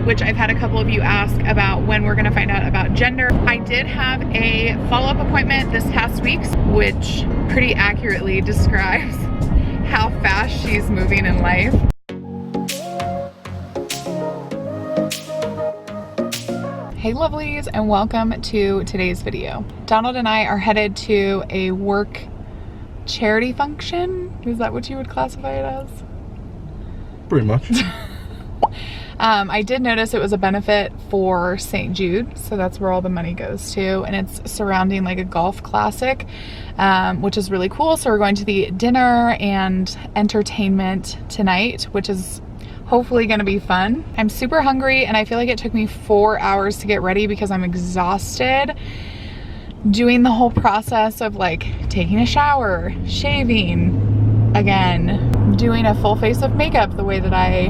which I've had a couple of you ask about when we're gonna find out about gender. I did have a follow-up appointment this past week, which pretty accurately describes how fast she's moving in life. Hey lovelies, and welcome to today's video. Donald and I are headed to a work charity function. Is that what you would classify it as? Pretty much. I did notice it was a benefit for St. Jude, so that's where all the money goes to, and it's surrounding like a golf classic, which is really cool. So we're going to the dinner and entertainment tonight, which is hopefully gonna be fun. I'm super hungry, and I feel like it took me 4 hours to get ready because I'm exhausted doing the whole process of like taking a shower, shaving again, doing a full face of makeup the way that I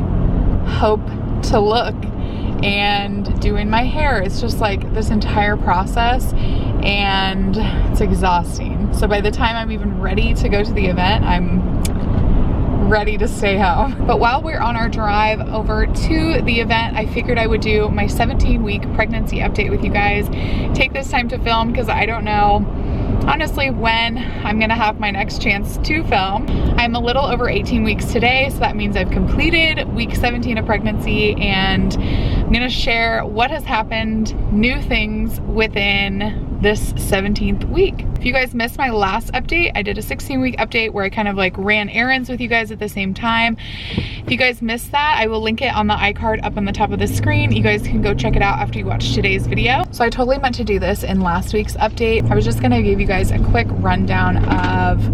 hope to look, and doing my hair. It's just like this entire process, and it's exhausting. So by the time I'm even ready to go to the event, I'm ready to stay home. But while we're on our drive over to the event, I figured I would do my 17-week pregnancy update with you guys. Take this time to film because I don't know honestly when I'm gonna have my next chance to film. I'm a little over 18 weeks today, so that means I've completed week 17 of pregnancy, and I'm gonna share what has happened, new things within this 17th week. If you guys missed my last update, I did a 16-week update where I kind of like ran errands with you guys at the same time. If you guys missed that, I will link it on the iCard up on the top of the screen. You guys can go check it out after you watch today's video. So I totally meant to do this in last week's update. I was just gonna give you guys a quick rundown of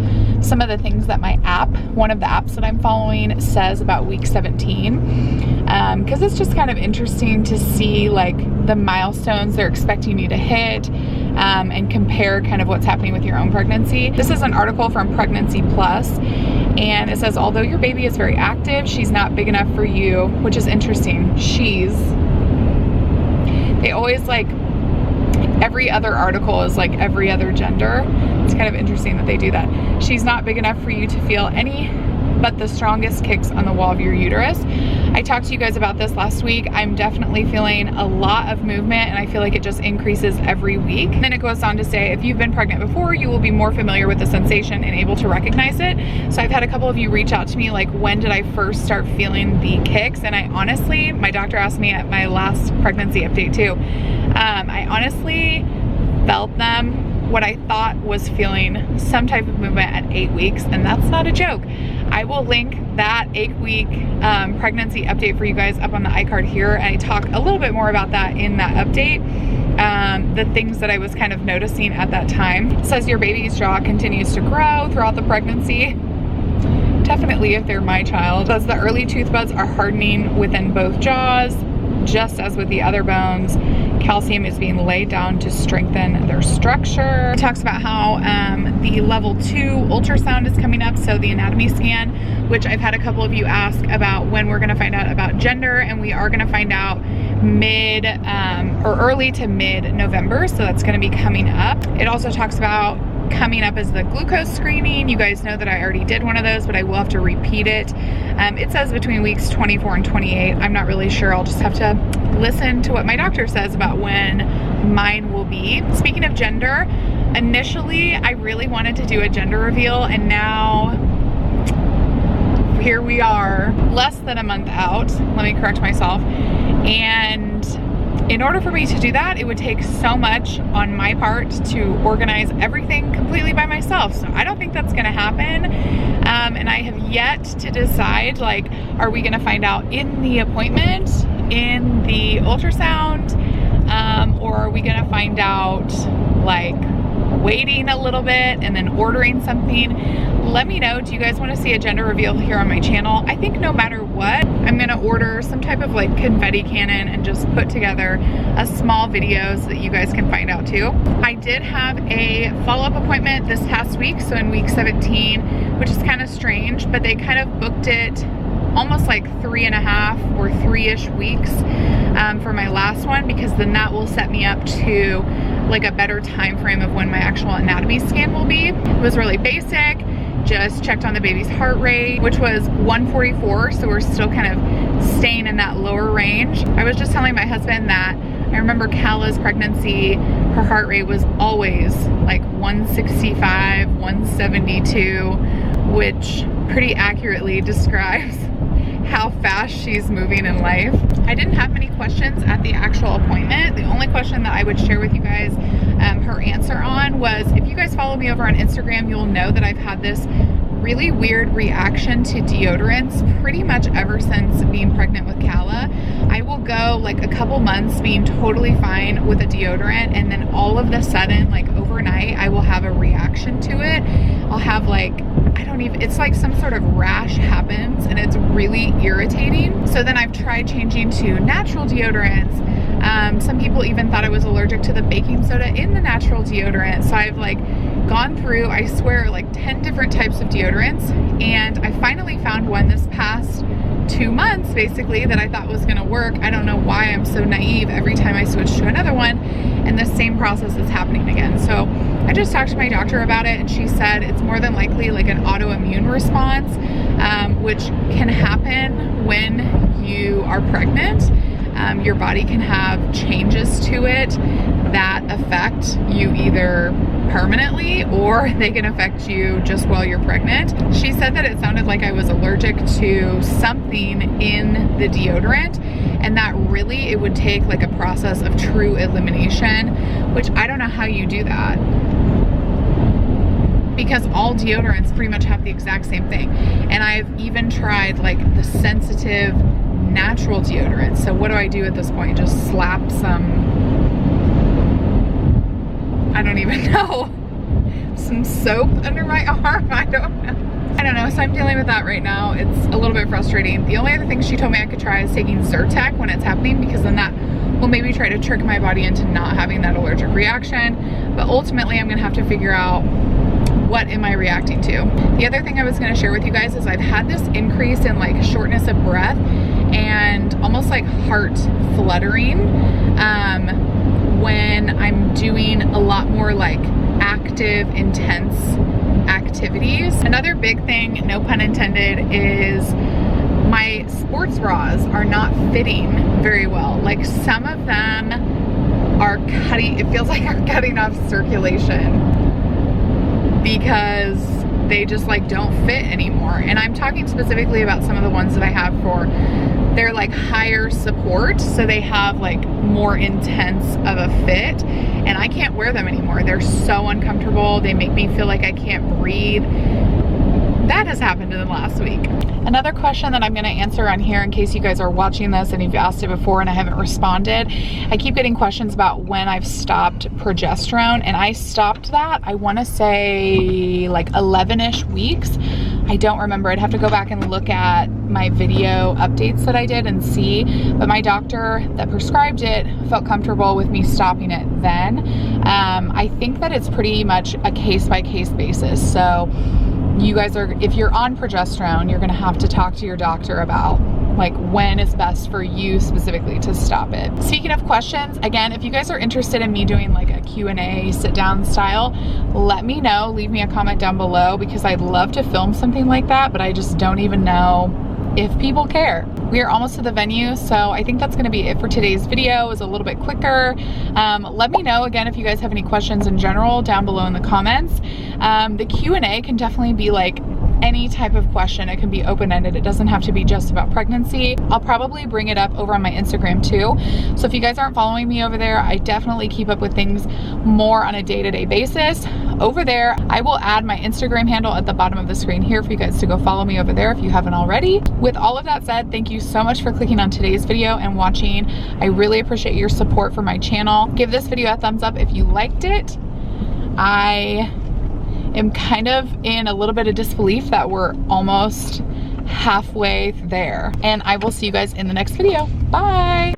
some of the things that my app, one of the apps that I'm following, says about week 17. Because it's just kind of interesting to see like the milestones they're expecting you to hit, and compare kind of what's happening with your own pregnancy. This is an article from Pregnancy Plus, and it says, although your baby is very active, she's not big enough for you, which is interesting. They always like, every other article is like every other gender. It's kind of interesting that they do that. She's not big enough for you to feel any but the strongest kicks on the wall of your uterus. I talked to you guys about this last week. I'm definitely feeling a lot of movement, and I feel like it just increases every week. And then it goes on to say, if you've been pregnant before, you will be more familiar with the sensation and able to recognize it. So I've had a couple of you reach out to me like, when did I first start feeling the kicks? And I honestly, my doctor asked me at my last pregnancy update too, I honestly felt them what I thought was feeling some type of movement at 8 weeks, and that's not a joke. I will link that 8-week pregnancy update for you guys up on the iCard here, and I talk a little bit more about that in that update. The things that I was kind of noticing at that time. It says your baby's jaw continues to grow throughout the pregnancy. Definitely if they're my child. It says the early tooth buds are hardening within both jaws, just as with the other bones. Calcium is being laid down to strengthen their structure. It talks about how the level 2 ultrasound is coming up, so the anatomy scan, which I've had a couple of you ask about when we're gonna find out about gender, and we are gonna find out mid or early to mid-November, so that's gonna be coming up. It also talks about coming up as the glucose screening. You guys know that I already did one of those, but I will have to repeat it. It says between weeks 24 and 28. I'm not really sure. I'll just have to listen to what my doctor says about when mine will be. Speaking of gender, initially I really wanted to do a gender reveal, and now here we are, less than a month out. Let me correct myself. And in order for me to do that, it would take so much on my part to organize everything completely by myself. So I don't think that's gonna happen. And I have yet to decide, like, are we gonna find out in the appointment, in the ultrasound, or are we gonna find out like waiting a little bit and then ordering something? Let me know. Do you guys want to see a gender reveal here on my channel? I think no matter what, I'm gonna order some type of like confetti cannon and just put together a small video so that you guys can find out too. I did have a follow-up appointment this past week, so in week 17, which is kind of strange, but they kind of booked it almost like 3.5 or 3-ish weeks for my last one, because then that will set me up to like a better time frame of when my actual anatomy scan will be. It was really basic. Just checked on the baby's heart rate, which was 144, so we're still kind of staying in that lower range. I was just telling my husband that I remember Cala's pregnancy, her heart rate was always like 165, 172, which pretty accurately describes how fast she's moving in life. I didn't have many questions at the actual appointment. The only question that I would share with you guys her answer on was, if you guys follow me over on Instagram, you'll know that I've had this really weird reaction to deodorants pretty much ever since being pregnant with Cala. I will go like a couple months being totally fine with a deodorant, and then all of a sudden, like overnight, I will have a reaction to it. I'll have like, it's like some sort of rash happens and it's really irritating. So then I've tried changing to natural deodorants. Some people even thought I was allergic to the baking soda in the natural deodorant. So I've like gone through, I swear, like 10 different types of deodorants, and I finally found one this past 2 months basically that I thought was gonna work. I don't know why I'm so naive. Every time I switch to another one and the same process is happening again. So I just talked to my doctor about it, and she said it's more than likely like an autoimmune response, which can happen when you are pregnant. Your body can have changes to it that affect you either permanently or they can affect you just while you're pregnant. She said that it sounded like I was allergic to something in the deodorant, and that really it would take like a process of true elimination, which I don't know how you do that, because all deodorants pretty much have the exact same thing. And I've even tried like the sensitive natural deodorant. So what do I do at this point? Just slap some, I don't even know, some soap under my arm? I don't know. So I'm dealing with that right now. It's a little bit frustrating. The only other thing she told me I could try is taking Zyrtec when it's happening, because then that will maybe try to trick my body into not having that allergic reaction. But ultimately I'm gonna have to figure out what am I reacting to. The other thing I was gonna share with you guys is I've had this increase in like shortness of breath and almost like heart fluttering when I'm doing a lot more like active, intense activities. Another big thing, no pun intended, is my sports bras are not fitting very well. Like some of them are cutting, it feels like are cutting off circulation because they just like don't fit anymore. And I'm talking specifically about some of the ones that I have for, they're like higher support, so they have like more intense of a fit, and I can't wear them anymore. They're so uncomfortable. They make me feel like I can't breathe. That has happened in the last week. Another question that I'm gonna answer on here, in case you guys are watching this and you've asked it before and I haven't responded, I keep getting questions about when I've stopped progesterone, and I stopped that, I wanna say like 11-ish weeks. I don't remember. I'd have to go back and look at my video updates that I did and see, but my doctor that prescribed it felt comfortable with me stopping it then. I think that it's pretty much a case-by-case basis. So you guys are, if you're on progesterone, you're gonna have to talk to your doctor about like when is best for you specifically to stop it. Speaking of questions, again, if you guys are interested in me doing like a Q&A sit down style, let me know, leave me a comment down below, because I'd love to film something like that, but I just don't even know if people care. We are almost to the venue, so I think that's gonna be it for today's video. It was a little bit quicker. Let me know again if you guys have any questions in general down below in the comments. The Q&A can definitely be like any type of question. It can be open-ended. It doesn't have to be just about pregnancy. I'll probably bring it up over on my Instagram too. So if you guys aren't following me over there, I definitely keep up with things more on a day-to-day basis. Over there, I will add my Instagram handle at the bottom of the screen here for you guys to go follow me over there if you haven't already. With all of that said, thank you so much for clicking on today's video and watching. I really appreciate your support for my channel. Give this video a thumbs up if you liked it. I am kind of in a little bit of disbelief that we're almost halfway there, and I will see you guys in the next video. Bye.